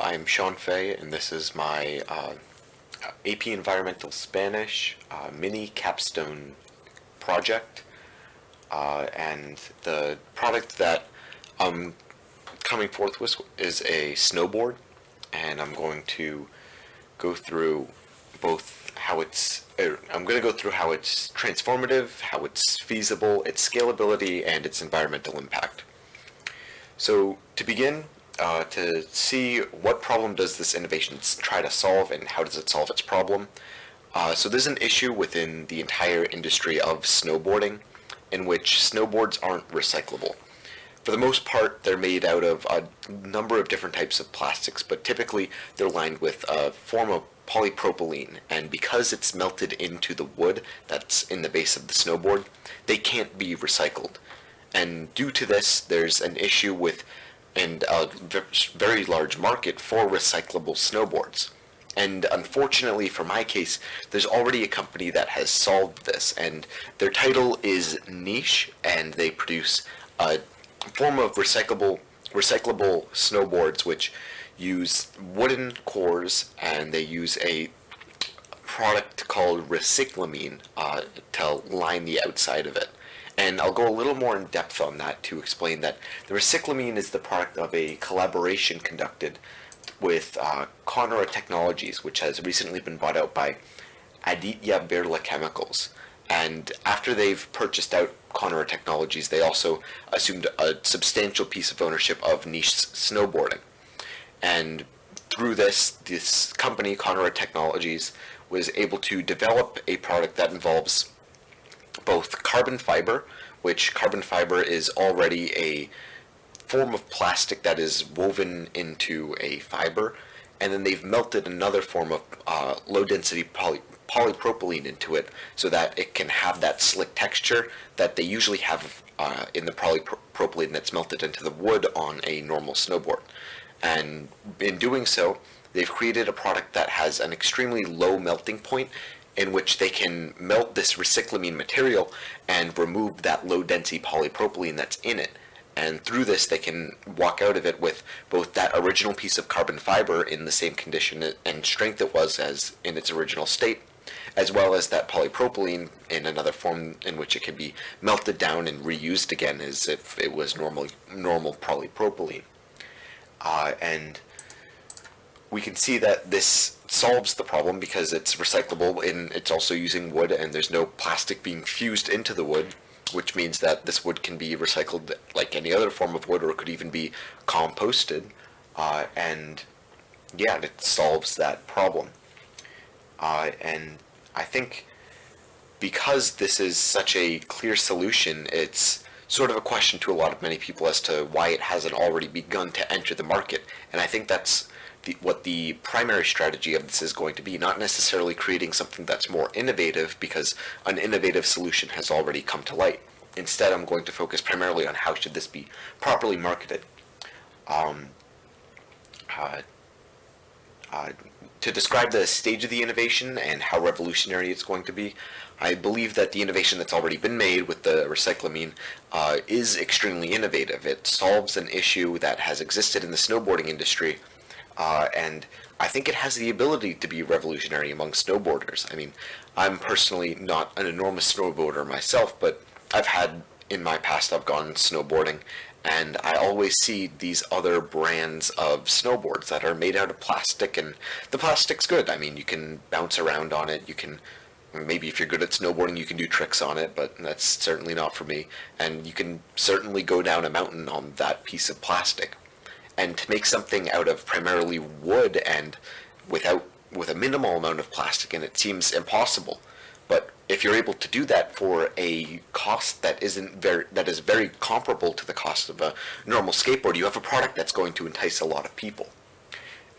I'm Sean Fay, and this is my AP Environmental Spanish mini capstone project. And the product that I'm coming forth with is a snowboard, and I'm going to go through both I'm going to go through how it's transformative, how it's feasible, its scalability, and its environmental impact. So to begin, to see what problem does this innovation try to solve and how does it solve its problem. So there's an issue within the entire industry of snowboarding in which snowboards aren't recyclable. For the most part, they're made out of a number of different types of plastics, but typically they're lined with a form of polypropylene, and because it's melted into the wood that's in the base of the snowboard, they can't be recycled. And due to this, there's an issue with and a very large market for recyclable snowboards. And unfortunately for my case, there's already a company that has solved this, and their title is Niche, and they produce a form of recyclable snowboards which use wooden cores, and they use a product called recyclamine to line the outside of it. And I'll go a little more in depth on that to explain that the recyclamine is the product of a collaboration conducted with Conora Technologies, which has recently been bought out by Aditya Birla Chemicals. And after they've purchased out Conora Technologies, they also assumed a substantial piece of ownership of Niche Snowboarding. And through this company, Conora Technologies, was able to develop a product that involves both carbon fiber, which carbon fiber is already a form of plastic that is woven into a fiber, and then they've melted another form of low-density polypropylene into it so that it can have that slick texture that they usually have in the polypropylene that's melted into the wood on a normal snowboard. And in doing so, they've created a product that has an extremely low melting point in which they can melt this recyclamine material and remove that low-density polypropylene that's in it. And through this, they can walk out of it with both that original piece of carbon fiber in the same condition and strength it was as in its original state, as well as that polypropylene in another form in which it can be melted down and reused again as if it was normal polypropylene. And we can see that this solves the problem because it's recyclable and it's also using wood, and there's no plastic being fused into the wood, which means that this wood can be recycled like any other form of wood, or it could even be composted. And yeah, it solves that problem. And I think because this is such a clear solution, it's sort of a question to many people as to why it hasn't already begun to enter the market. And I think that's what the primary strategy of this is going to be, not necessarily creating something that's more innovative because an innovative solution has already come to light. Instead, I'm going to focus primarily on how should this be properly marketed. To describe the stage of the innovation and how revolutionary it's going to be, I believe that the innovation that's already been made with the recyclamine is extremely innovative. It solves an issue that has existed in the snowboarding industry, and I think it has the ability to be revolutionary among snowboarders. I mean, I'm personally not an enormous snowboarder myself, but in my past, I've gone snowboarding, and I always see these other brands of snowboards that are made out of plastic, and the plastic's good. I mean, you can bounce around on it, maybe if you're good at snowboarding, you can do tricks on it, but that's certainly not for me, and you can certainly go down a mountain on that piece of plastic. And to make something out of primarily wood and with a minimal amount of plastic in it seems impossible. But if you're able to do that for a cost that is very comparable to the cost of a normal skateboard, you have a product that's going to entice a lot of people.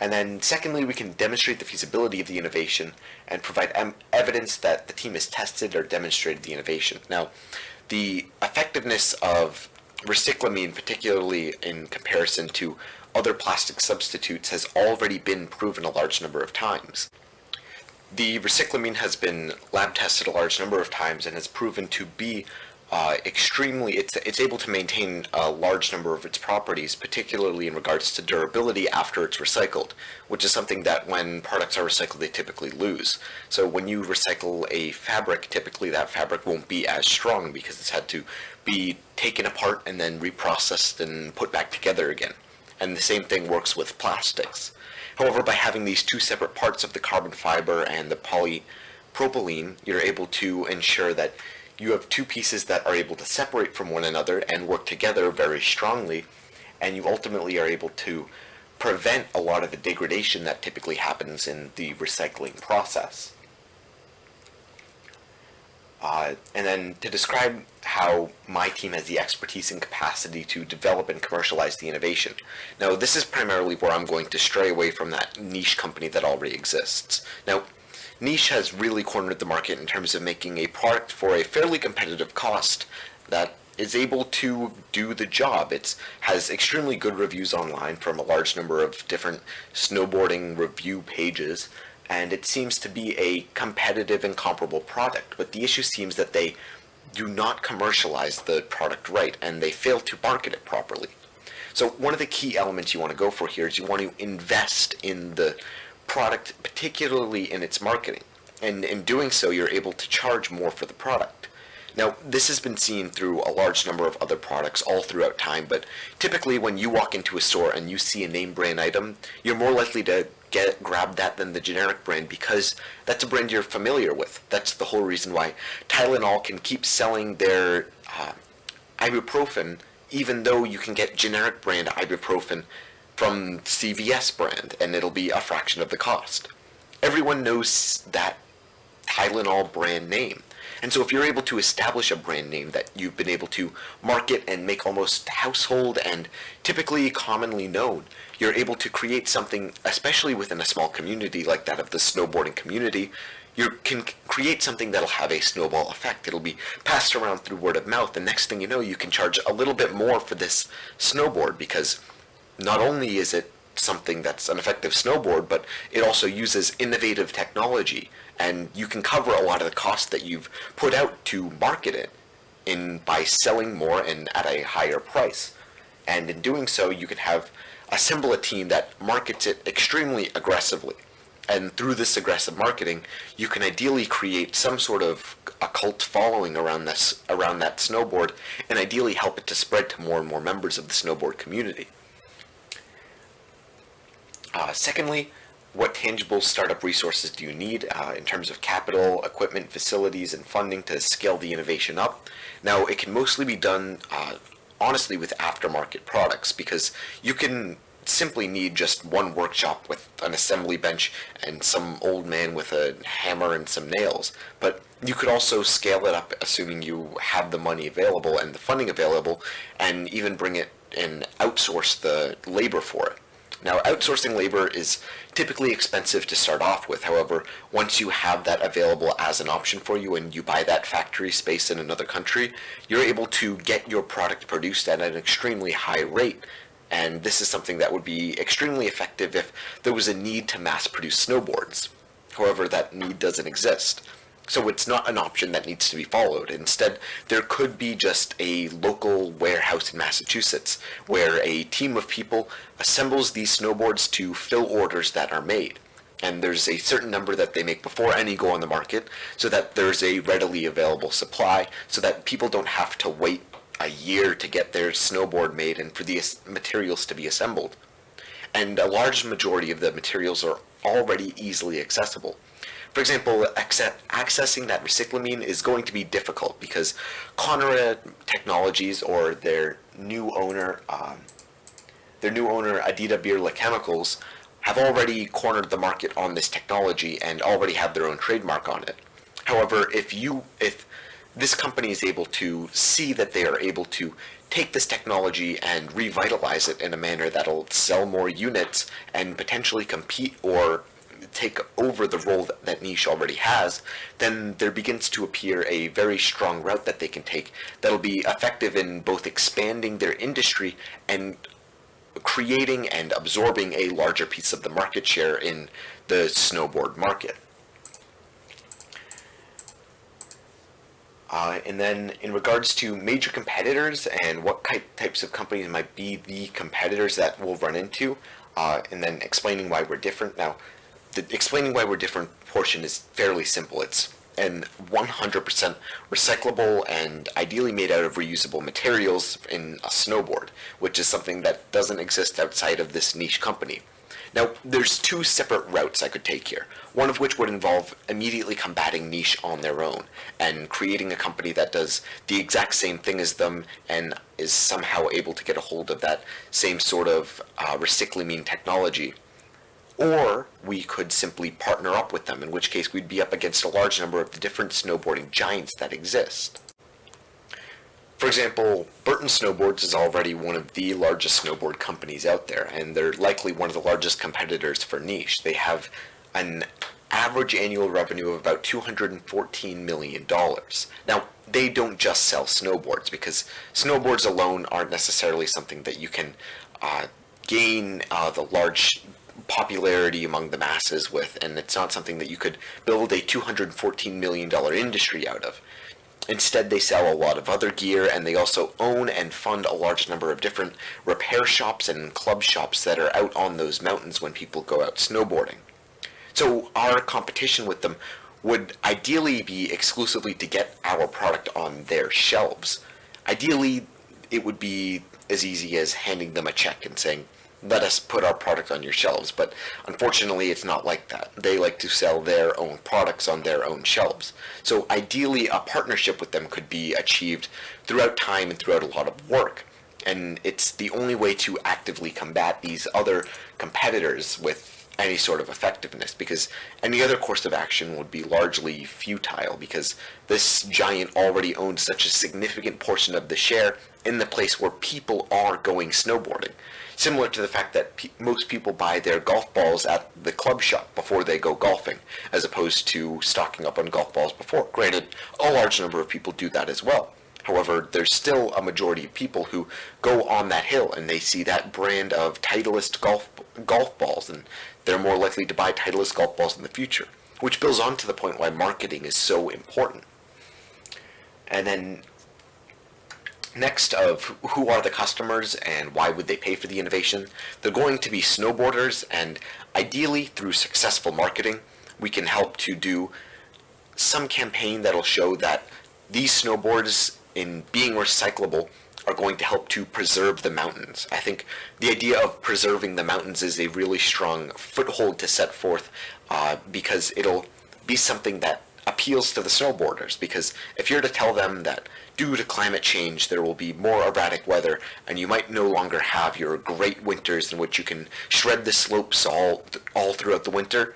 And then secondly, we can demonstrate the feasibility of the innovation and provide evidence that the team has tested or demonstrated the innovation. Now, the effectiveness of recyclamine, particularly in comparison to other plastic substitutes, has already been proven a large number of times. The recyclamine has been lab tested a large number of times and has proven to be it's able to maintain a large number of its properties, particularly in regards to durability after it's recycled, which is something that when products are recycled they typically lose. So when you recycle a fabric, typically that fabric won't be as strong because it's had to be taken apart and then reprocessed and put back together again. And the same thing works with plastics. However, by having these two separate parts of the carbon fiber and the polypropylene, you're able to ensure that you have two pieces that are able to separate from one another and work together very strongly, and you ultimately are able to prevent a lot of the degradation that typically happens in the recycling process. And then to describe how my team has the expertise and capacity to develop and commercialize the innovation. Now, this is primarily where I'm going to stray away from that niche company that already exists. Now, niche has really cornered the market in terms of making a product for a fairly competitive cost that is able to do the job. It has extremely good reviews online from a large number of different snowboarding review pages, and it seems to be a competitive and comparable product. But the issue seems that they do not commercialize the product right, and they fail to market it properly. So one of the key elements you want to go for here is you want to invest in the product, particularly in its marketing. And in doing so, you're able to charge more for the product. Now, this has been seen through a large number of other products all throughout time, but typically when you walk into a store and you see a name brand item, you're more likely to grab that than the generic brand because that's a brand you're familiar with. That's the whole reason why Tylenol can keep selling their ibuprofen even though you can get generic brand ibuprofen from CVS brand and it'll be a fraction of the cost. Everyone knows that Tylenol brand name. And so if you're able to establish a brand name that you've been able to market and make almost household and typically commonly known, you're able to create something, especially within a small community like that of the snowboarding community, you can create something that'll have a snowball effect. It'll be passed around through word of mouth, and next thing you know, you can charge a little bit more for this snowboard because not only is it something that's an effective snowboard, but it also uses innovative technology, and you can cover a lot of the cost that you've put out to market it by selling more and at a higher price. And in doing so, you can assemble a team that markets it extremely aggressively. And through this aggressive marketing, you can ideally create some sort of a cult following around that snowboard, and ideally help it to spread to more and more members of the snowboard community. Secondly, what tangible startup resources do you need in terms of capital, equipment, facilities, and funding to scale the innovation up? Now, it can mostly be done, honestly, with aftermarket products, because you can simply need just one workshop with an assembly bench and some old man with a hammer and some nails. But you could also scale it up, assuming you have the money available and the funding available, and even bring it and outsource the labor for it. Now, outsourcing labor is typically expensive to start off with. However, once you have that available as an option for you and you buy that factory space in another country, you're able to get your product produced at an extremely high rate. And this is something that would be extremely effective if there was a need to mass produce snowboards. However, that need doesn't exist. So it's not an option that needs to be followed. Instead, there could be just a local warehouse in Massachusetts where a team of people assembles these snowboards to fill orders that are made. And there's a certain number that they make before any go on the market so that there's a readily available supply so that people don't have to wait a year to get their snowboard made and for the materials to be assembled. And a large majority of the materials are already easily accessible. For example, accessing that recyclamine is going to be difficult because Conrad Technologies or their new owner Adida Birla Chemicals, have already cornered the market on this technology and already have their own trademark on it. However, if this company is able to see that they are able to take this technology and revitalize it in a manner that'll sell more units and potentially compete or take over the role that niche already has, then there begins to appear a very strong route that they can take that'll be effective in both expanding their industry and creating and absorbing a larger piece of the market share in the snowboard market. And then in regards to major competitors and what types of companies might be the competitors that we'll run into, and then explaining why we're different. Now, the explaining why we're different portion is fairly simple. It's an 100% recyclable and ideally made out of reusable materials in a snowboard, which is something that doesn't exist outside of this niche company. Now, there's two separate routes I could take here, one of which would involve immediately combating niche on their own and creating a company that does the exact same thing as them and is somehow able to get a hold of that same sort of recyclamine technology. Or we could simply partner up with them, in which case we'd be up against a large number of the different snowboarding giants that exist. For example, Burton Snowboards is already one of the largest snowboard companies out there, and they're likely one of the largest competitors for niche. They have an average annual revenue of about $214 million. Now, they don't just sell snowboards, because snowboards alone aren't necessarily something that you can gain the large popularity among the masses with, and it's not something that you could build a $214 million industry out of. Instead, they sell a lot of other gear, and they also own and fund a large number of different repair shops and club shops that are out on those mountains when people go out snowboarding. So our competition with them would ideally be exclusively to get our product on their shelves. Ideally, it would be as easy as handing them a check and saying, let us put our product on your shelves, but unfortunately it's not like that. They like to sell their own products on their own shelves. So ideally a partnership with them could be achieved throughout time and throughout a lot of work. And it's the only way to actively combat these other competitors with any sort of effectiveness, because any other course of action would be largely futile, because this giant already owns such a significant portion of the share in the place where people are going snowboarding. Similar to the fact that most people buy their golf balls at the club shop before they go golfing, as opposed to stocking up on golf balls before. Granted, a large number of people do that as well. However, there's still a majority of people who go on that hill and they see that brand of Titleist golf balls, and they're more likely to buy Titleist golf balls in the future, which builds on to the point why marketing is so important. And then next of who are the customers and why would they pay for the innovation, they're going to be snowboarders, and ideally through successful marketing we can help to do some campaign that'll show that these snowboards, in being recyclable, are going to help to preserve the mountains. I think the idea of preserving the mountains is a really strong foothold to set forth, because it'll be something that appeals to the snowboarders, because if you're to tell them that due to climate change there will be more erratic weather and you might no longer have your great winters in which you can shred the slopes all throughout the winter,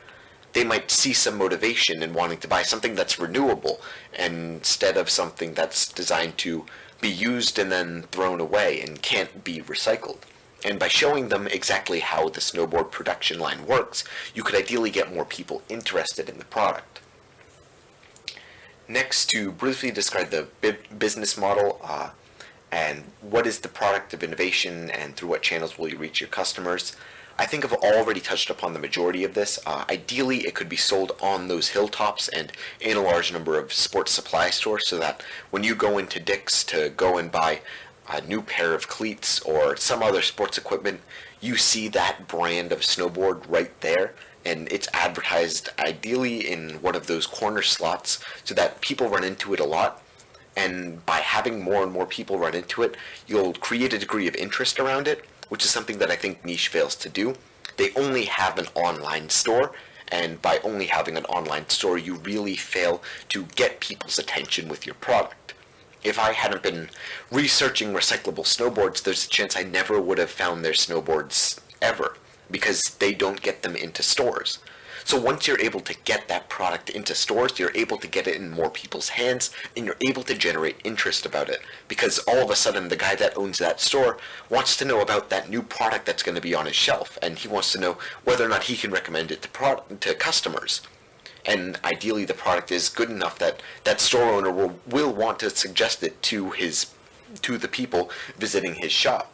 they might see some motivation in wanting to buy something that's renewable instead of something that's designed to be used and then thrown away and can't be recycled. And by showing them exactly how the snowboard production line works, you could ideally get more people interested in the product. Next, to briefly describe the business model and what is the product of innovation and through what channels will you reach your customers, I think I've already touched upon the majority of this. Ideally, it could be sold on those hilltops and in a large number of sports supply stores, so that when you go into Dick's to go and buy a new pair of cleats or some other sports equipment, you see that brand of snowboard right there, and it's advertised ideally in one of those corner slots so that people run into it a lot. And by having more and more people run into it, you'll create a degree of interest around it, which is something that I think niche fails to do. They only have an online store, and by only having an online store, you really fail to get people's attention with your product. If I hadn't been researching recyclable snowboards, there's a chance I never would have found their snowboards ever, because they don't get them into stores. So once you're able to get that product into stores, you're able to get it in more people's hands, and you're able to generate interest about it, because all of a sudden the guy that owns that store wants to know about that new product that's going to be on his shelf, and he wants to know whether or not he can recommend it to customers. And ideally the product is good enough that that store owner will want to suggest it to the people visiting his shop.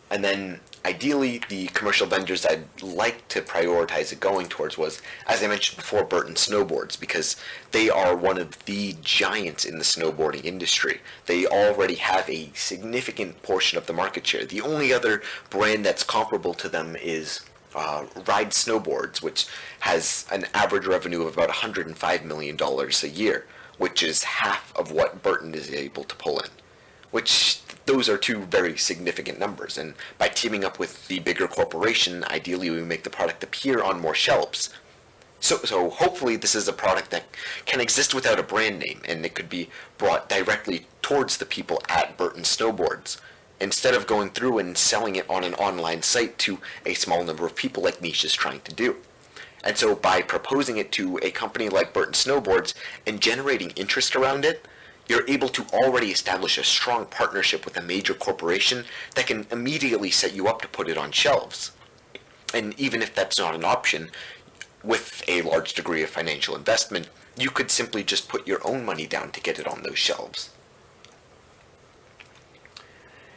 And then ideally, the commercial vendors I'd like to prioritize it going towards was, as I mentioned before, Burton Snowboards, because they are one of the giants in the snowboarding industry. They already have a significant portion of the market share. The only other brand that's comparable to them is Ride Snowboards, which has an average revenue of about $105 million a year, which is half of what Burton is able to pull in, which those are two very significant numbers. And by teaming up with the bigger corporation, ideally we make the product appear on more shelves. So hopefully this is a product that can exist without a brand name, and it could be brought directly towards the people at Burton Snowboards, instead of going through and selling it on an online site to a small number of people like Niche is trying to do. And so by proposing it to a company like Burton Snowboards and generating interest around it, you're able to already establish a strong partnership with a major corporation that can immediately set you up to put it on shelves. And even if that's not an option, with a large degree of financial investment, you could simply just put your own money down to get it on those shelves.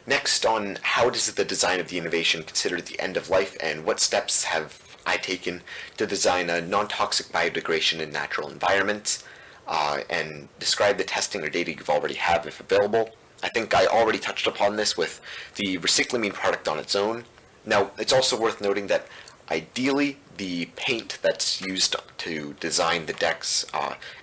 Next, on how does the design of the innovation consider the end of life, and what steps have I taken to design a non-toxic biodegradation in natural environments, and describe the testing or data you've already have if available. I think I already touched upon this with the recyclamine product on its own. Now, it's also worth noting that ideally the paint that's used to design the decks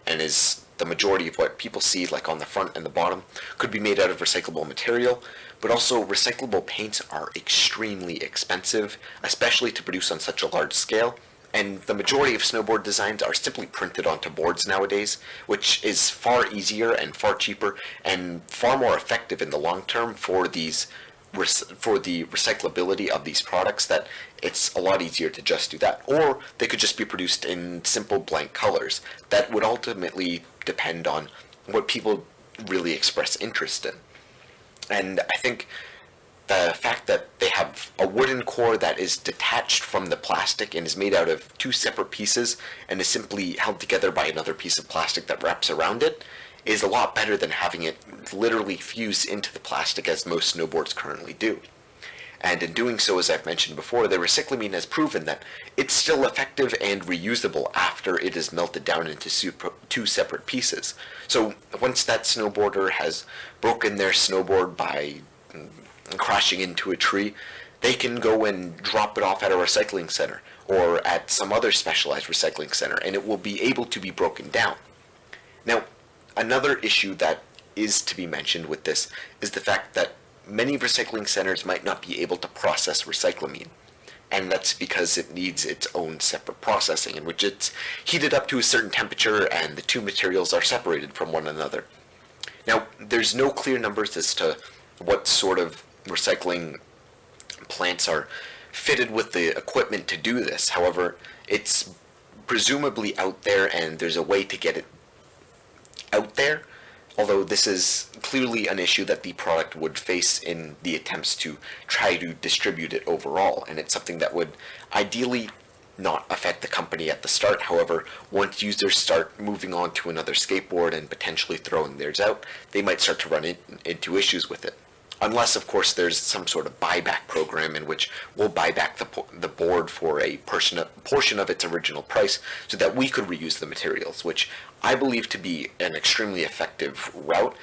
and is the majority of what people see, like on the front and the bottom, could be made out of recyclable material, but also recyclable paints are extremely expensive, especially to produce on such a large scale, and the majority of snowboard designs are simply printed onto boards nowadays, which is far easier and far cheaper and far more effective in the long term for these for the recyclability of these products, that it's a lot easier to just do that. Or they could just be produced in simple blank colors. That would ultimately depend on what people really express interest in. And I think the fact that they have a wooden core that is detached from the plastic and is made out of two separate pieces and is simply held together by another piece of plastic that wraps around it is a lot better than having it literally fuse into the plastic as most snowboards currently do. And in doing so, as I've mentioned before, the recyclamine has proven that it's still effective and reusable after it is melted down into two separate pieces. So once that snowboarder has broken their snowboard by crashing into a tree, they can go and drop it off at a recycling center or at some other specialized recycling center, and it will be able to be broken down. Now, another issue that is to be mentioned with this is the fact that many recycling centers might not be able to process recyclamine, and that's because it needs its own separate processing in which it's heated up to a certain temperature and the two materials are separated from one another. Now, there's no clear numbers as to what sort of recycling plants are fitted with the equipment to do this. However, it's presumably out there and there's a way to get it out there, although this is clearly an issue that the product would face in the attempts to try to distribute it overall, and it's something that would ideally not affect the company at the start. However, once users start moving on to another skateboard and potentially throwing theirs out, they might start to run into issues with it. Unless, of course, there's some sort of buyback program in which we'll buy back the board for a portion of its original price so that we could reuse the materials, which I believe to be an extremely effective route.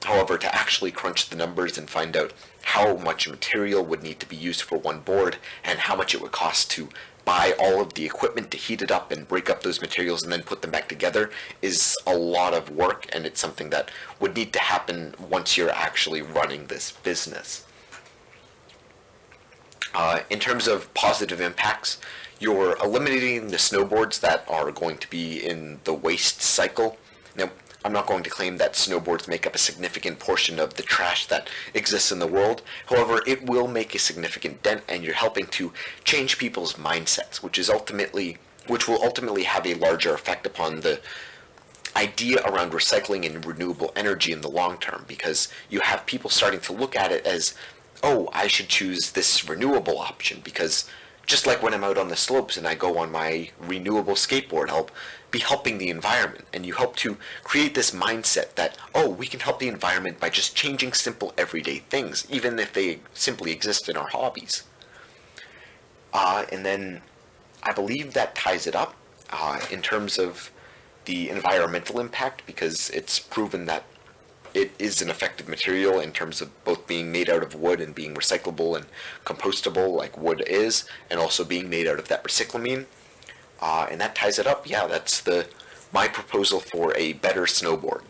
However, to actually crunch the numbers and find out how much material would need to be used for one board and how much it would cost to buy all of the equipment to heat it up and break up those materials and then put them back together is a lot of work, and it's something that would need to happen once you're actually running this business. In terms of positive impacts, you're eliminating the snowboards that are going to be in the waste cycle. Now, I'm not going to claim that snowboards make up a significant portion of the trash that exists in the world. However, it will make a significant dent, and you're helping to change people's mindsets, which will ultimately have a larger effect upon the idea around recycling and renewable energy in the long term, because you have people starting to look at it as, oh, I should choose this renewable option, because just like when I'm out on the slopes and I go on my renewable skateboard, I'll be helping the environment. And you help to create this mindset that, oh, we can help the environment by just changing simple everyday things, even if they simply exist in our hobbies. And then I believe that ties it up in terms of the environmental impact, because it's proven that it is an effective material in terms of both being made out of wood and being recyclable and compostable like wood is, and also being made out of that recyclamine. And that ties it up. Yeah, that's my proposal for a better snowboard.